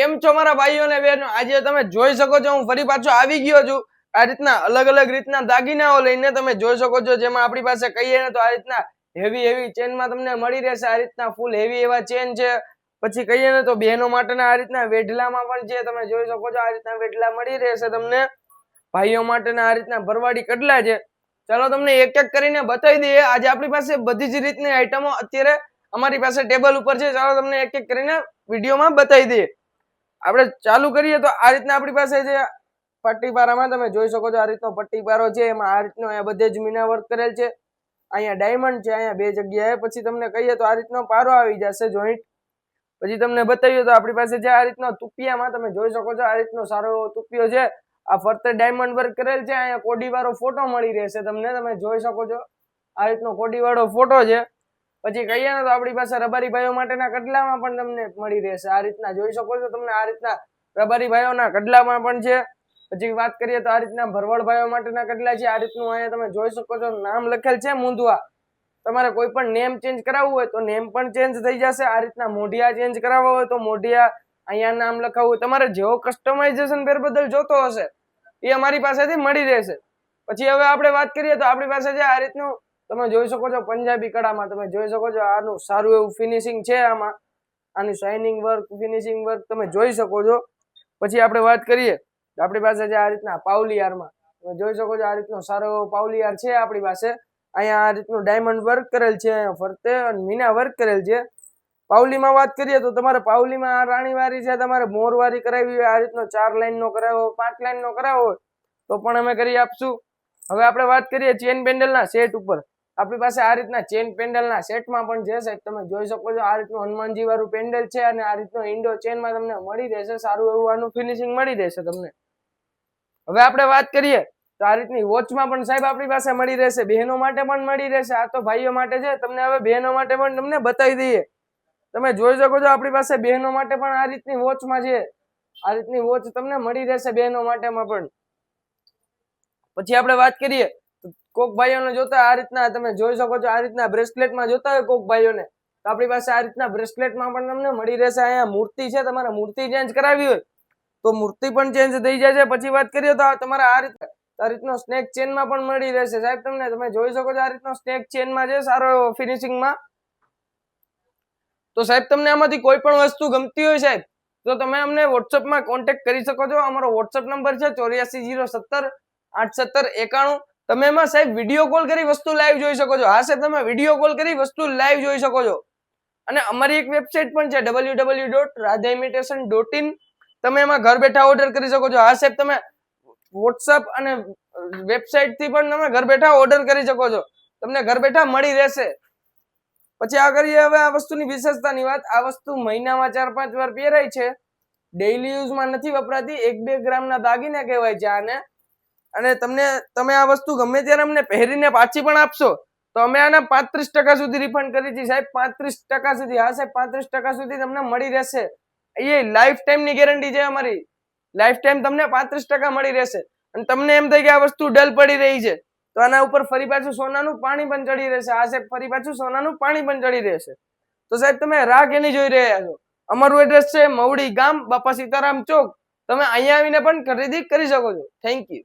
કેમ છો મારા ભાઈઓ અને બહેનો? આજે તમે જોઈ શકો છો હું ફરી પાછો આવી ગયો છું આ રીતના અલગ અલગ રીતના દાગીનાઓ લઈને. તમે જોઈ શકો છો જેમાં આપણી પાસે કહીએ ને તો આ રીતના હેવી ચેનમાં તમને મળી રહેશે. આ રીતના ફૂલ હેવી એવા ચેન છે. પછી કહીએ ને તો બહેનો માટેના આ રીતના વેઢલામાં પણ છે. તમે જોઈ શકો છો આ રીતના વેઢલા મળી રહેશે તમને. ભાઈઓ માટેના આ રીતના ભરવાડી કડલા છે. ચાલો તમને એક એક કરીને બતાવી દઈએ. આજે આપણી પાસે બધી જ રીતની આઈટમો અત્યારે અમારી પાસે ટેબલ ઉપર છે. ચાલો તમને એક એક કરીને વિડીયોમાં બતાવી દઈએ. આપણે ચાલુ કરીએ તો આ રીતના આપણી પાસે છે પટ્ટીપારામાં તમે જોઈ શકો છો આ રીતનો પટ્ટીપારો છે. એમાં આ રીતનો અહીંયા બધે જ મીના વર્ક કરેલ છે. અહીંયા ડાયમંડ છે અહીંયા બે જગ્યાએ. પછી તમને કહીએ તો આ રીતનો પારો આવી જશે જોઈન્ટ. પછી તમને બતાવીએ તો આપણી પાસે છે આ રીતનો તુપિયામાં તમે જોઈ શકો છો આ રીતનો સારો એવો તુપિયો છે. આ ફરતે ડાયમંડ વર્ક કરેલ છે. અહીંયા કોડીવાળો ફોટો મળી રહેશે તમને. તમે જોઈ શકો છો આ રીતનો કોડીવાળો ફોટો છે. પછી કહીએ ને તો આપણી પાસે રબારી ભાઈઓ માટેના કડલામાં પણ તમને મળી રહેશે. આ રીતના જોઈ શકો છો તમને આ રીતના રબારી ભાઈઓના કડલામાં પણ છે. પછી વાત કરીએ તો આ રીતના ભરવાડ ભાઈઓ માટેના કડલા છે. આ રીતનું અહીંયા તમે જોઈ શકો છો નામ લખેલ છે મુંદવા. તમારે કોઈ પણ નેમ ચેન્જ કરાવવું હોય તો નેમ પણ ચેન્જ થઈ જશે. આ રીતના મોઢિયા ચેન્જ કરાવવા હોય તો મોઢિયા અહીંયા નામ લખાવવું હોય. તમારે જેવો કસ્ટમાઇઝેશન ફેરબદલ જોતો હશે એ અમારી પાસેથી મળી રહેશે. પછી હવે આપણે વાત કરીએ તો આપણી પાસે છે આ રીતનું તમે જોઈ શકો છો પંજાબી કળામાં. તમે જોઈ શકો છો આનું સારું એવું ફિનિશિંગ છે. આમાં આનું શાઇનિંગ વર્ક ફિનિશિંગ વર્ક તમે જોઈ શકો છો. પછી આપણે વાત કરીએ તો આપણી પાસે છે આ રીતના પાવલીયારમાં તમે જોઈ શકો છો આ રીતનો સારો એવો પાવલીયાર છે આપણી પાસે. અહીંયા આ રીતનું ડાયમંડ વર્ક કરેલ છે. અહીંયા ફરતે અને મીના વર્ક કરેલ છે. પાવલીમાં વાત કરીએ તો તમારે પાવલીમાં આ રાણીવારી છે તમારે મોરવારી કરાવી હોય આ રીતનો 4 લાઈનનો કરાવો 5 લાઈનનો કરાવો હોય તો પણ અમે કરી આપશું. હવે આપણે વાત કરીએ ચેન પેન્ડલના સેટ ઉપર. આપણી પાસે આ રીતના ચેન પેન્ડલના સેટમાં પણ છે સાહેબ. તમે જોઈ શકો છો આ રીતનું હનુમાનજી વાળું પેન્ડલ છે અને આ રીતનો ઇન્ડો ચેનમાં તમને મળી રહેશે. સારું એવું આનું ફિનિશિંગ મળી રહેશે તમને. હવે આપણે વાત કરીએ તો આ રીતની વોચમાં પણ સાહેબ આપણી પાસે મળી રહેશે. બહેનો માટે પણ મળી રહેશે. આ તો ભાઈઓ માટે છે. તમને હવે બહેનો માટે પણ તમને બતાવી દઈએ. તમે જોઈ શકો છો આપણી પાસે બહેનો માટે પણ આ રીતની વોચમાં છે. આ રીતની વોચ તમને મળી રહેશે બહેનો માટેમાં પણ. પછી આપણે વાત કરીએ કોક ભાઈઓને જોતા આ રીતના તમે જોઈ શકો છો આ રીતના બ્રેસલેટમાં જોતા હોય કોક ભાઈઓને તો આપણી પાસે આ રીતના બ્રેસલેટમાં પણ તમને મળી રહેશે. અહીંયા મૂર્તિ છે તમારે મૂર્તિ ચેન્જ કરાવી હોય તો મૂર્તિ પણ ચેન્જ થઈ જાય છે. પછી વાત કરીએ તો તમારે આ રીતનો સ્નેક ચેનમાં પણ મળી રહેશે સાહેબ તમને. તમે જોઈ શકો છો આ રીતનો સ્નેક ચેનમાં છે સારો એવો ફિનિશિંગમાં. તો સાહેબ તમને આમાંથી કોઈ પણ વસ્તુ ગમતી હોય સાહેબ તો તમે અમને વોટ્સઅપમાં કોન્ટેક્ટ કરી શકો છો. અમારો વોટ્સઅપ નંબર છે 84 070 870 91. તમે એમાં સાહેબ વિડીયો કોલ કરી વસ્તુ લાઈવ જોઈ શકો છો. હા સાહેબ તમે વિડીયો કોલ કરી વસ્તુ લાઈવ જોઈ શકો છો. અને અમારી એક વેબસાઇટ પણ છે www.radhaimitation.in. તમે એમાં ઘર બેઠા ઓર્ડર કરી શકો છો. હા સાહેબ તમે વોટ્સઅપ અને વેબસાઇટ થી પણ તમે ઘર બેઠા ઓર્ડર કરી શકો છો. તમને ઘર બેઠા મળી રહેશે. પછી આ કરીએ હવે આ વસ્તુની વિશેષતાની વાત. આ વસ્તુ મહિનામાં 4-5 વાર પહેરાય છે. ડેઈલી યુઝમાં નથી વપરાતી. 1-2 ગ્રામના દાગીના કહેવાય છે આને. અને તમે આ વસ્તુ ગમે ત્યારે અમને પહેરીને પાછી પણ આપશો તો અમે આના 35% સુધી રિફંડ કરી છે સાહેબ. 35% સુધી. હા સાહેબ 35% સુધી તમને મળી રહેશે. એ લાઈફ ટાઈમ ની ગેરંટી છે અમારી. લાઈફ ટાઈમ તમને 35% મળી રહેશે. અને તમને એમ થાય કે આ વસ્તુ ડલ પડી રહી છે તો આના ઉપર ફરી પાછું સોનાનું પાણી પણ ચડી રહેશે. હા સાહેબ ફરી પાછું સોનાનું પાણી પણ ચડી રહેશે. તો સાહેબ તમે રાહ કેની જોઈ રહ્યા છો? અમારું એડ્રેસ છે મવડી ગામ, બાપા સીતારામ ચોક. તમે અહીંયા આવીને પણ ખરીદી કરી શકો છો. Thank you.